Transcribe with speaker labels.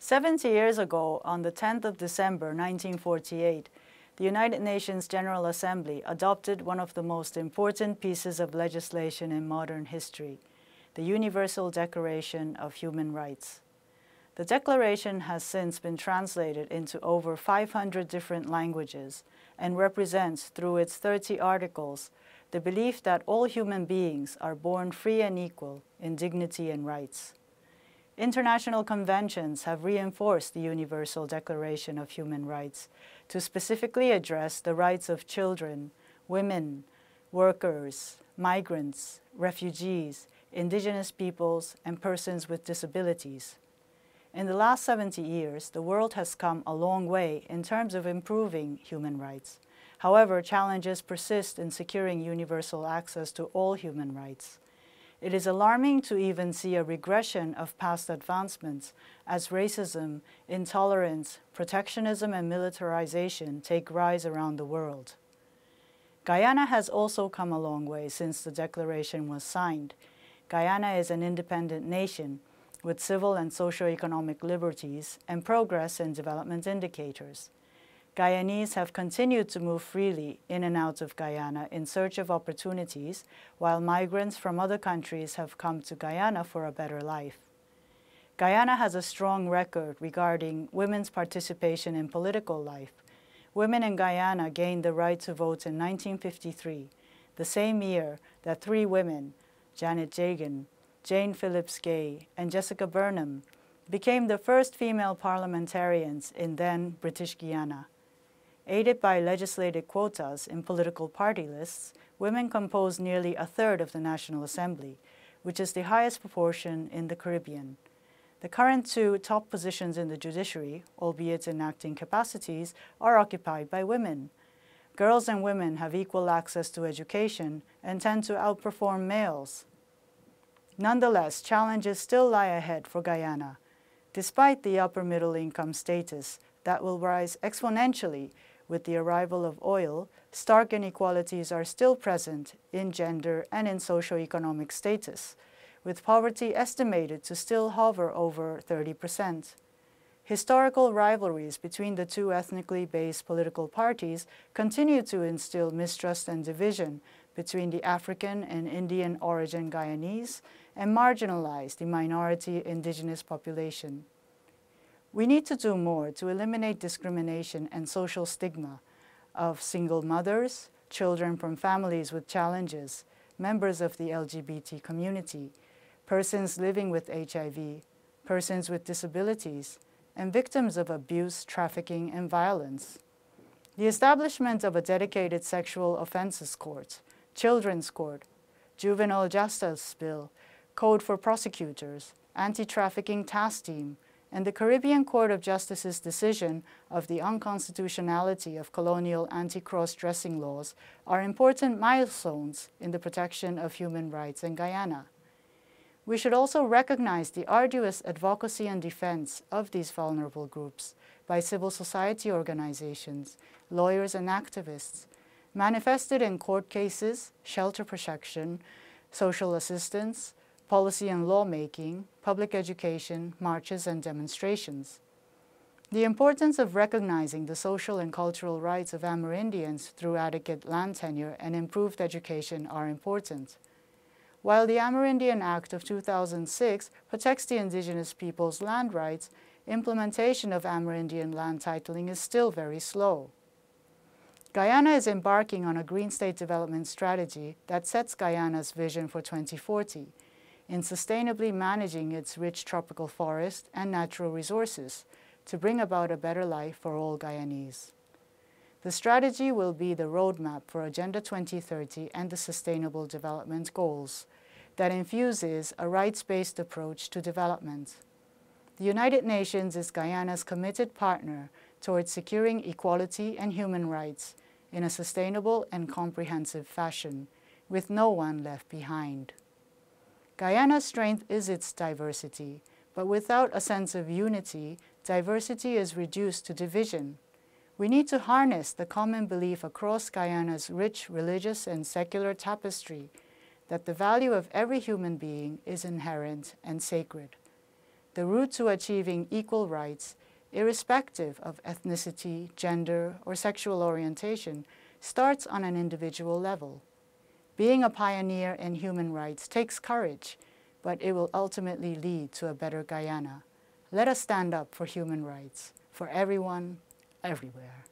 Speaker 1: 70 years ago, on the 10th of December 1948, the United Nations General Assembly adopted one of the most important pieces of legislation in modern history, the Universal Declaration of Human Rights. The Declaration has since been translated into over 500 different languages and represents, through its 30 articles, the belief that all human beings are born free and equal in dignity and rights. International conventions have reinforced the Universal Declaration of Human Rights to specifically address the rights of children, women, workers, migrants, refugees, indigenous peoples, and persons with disabilities. In the last 70 years, the world has come a long way in terms of improving human rights. However, challenges persist in securing universal access to all human rights. It is alarming to even see a regression of past advancements as racism, intolerance, protectionism, and militarization take rise around the world. Guyana has also come a long way since the declaration was signed. Guyana is an independent nation with civil and socio-economic liberties and progress in development indicators. Guyanese have continued to move freely in and out of Guyana in search of opportunities, while migrants from other countries have come to Guyana for a better life. Guyana has a strong record regarding women's participation in political life. Women in Guyana gained the right to vote in 1953, the same year that 3 women, Janet Jagan, Jane Phillips Gay, and Jessica Burnham, became the first female parliamentarians in then British Guyana. Aided by legislative quotas in political party lists, women compose nearly a third of the National Assembly, which is the highest proportion in the Caribbean. The current 2 top positions in the judiciary, albeit in acting capacities, are occupied by women. Girls and women have equal access to education and tend to outperform males. Nonetheless, challenges still lie ahead for Guyana. Despite the upper middle income status that will rise exponentially with the arrival of oil, stark inequalities are still present in gender and in socio-economic status, with poverty estimated to still hover over 30%. Historical rivalries between the 2 ethnically based political parties continue to instill mistrust and division between the African and Indian origin Guyanese and marginalize the minority indigenous population. We need to do more to eliminate discrimination and social stigma of single mothers, children from families with challenges, members of the LGBT community, persons living with HIV, persons with disabilities, and victims of abuse, trafficking, and violence. The establishment of a dedicated sexual offenses court, children's court, juvenile justice bill, code for prosecutors, anti-trafficking task team, and the Caribbean Court of Justice's decision of the unconstitutionality of colonial anti-cross-dressing laws are important milestones in the protection of human rights in Guyana. We should also recognize the arduous advocacy and defense of these vulnerable groups by civil society organizations, lawyers, and activists, manifested in court cases, shelter protection, social assistance, policy and lawmaking, public education, marches, and demonstrations. The importance of recognizing the social and cultural rights of Amerindians through adequate land tenure and improved education are important. While the Amerindian Act of 2006 protects the indigenous people's land rights, implementation of Amerindian land titling is still very slow. Guyana is embarking on a Green State Development Strategy that sets Guyana's vision for 2040 in sustainably managing its rich tropical forest and natural resources to bring about a better life for all Guyanese. The strategy will be the roadmap for Agenda 2030 and the Sustainable Development Goals that infuses a rights-based approach to development. The United Nations is Guyana's committed partner towards securing equality and human rights in a sustainable and comprehensive fashion, with no one left behind. Guyana's strength is its diversity, but without a sense of unity, diversity is reduced to division. We need to harness the common belief across Guyana's rich religious and secular tapestry that the value of every human being is inherent and sacred. The route to achieving equal rights, irrespective of ethnicity, gender, or sexual orientation, starts on an individual level. Being a pioneer in human rights takes courage, but it will ultimately lead to a better Guyana. Let us stand up for human rights, for everyone, everywhere.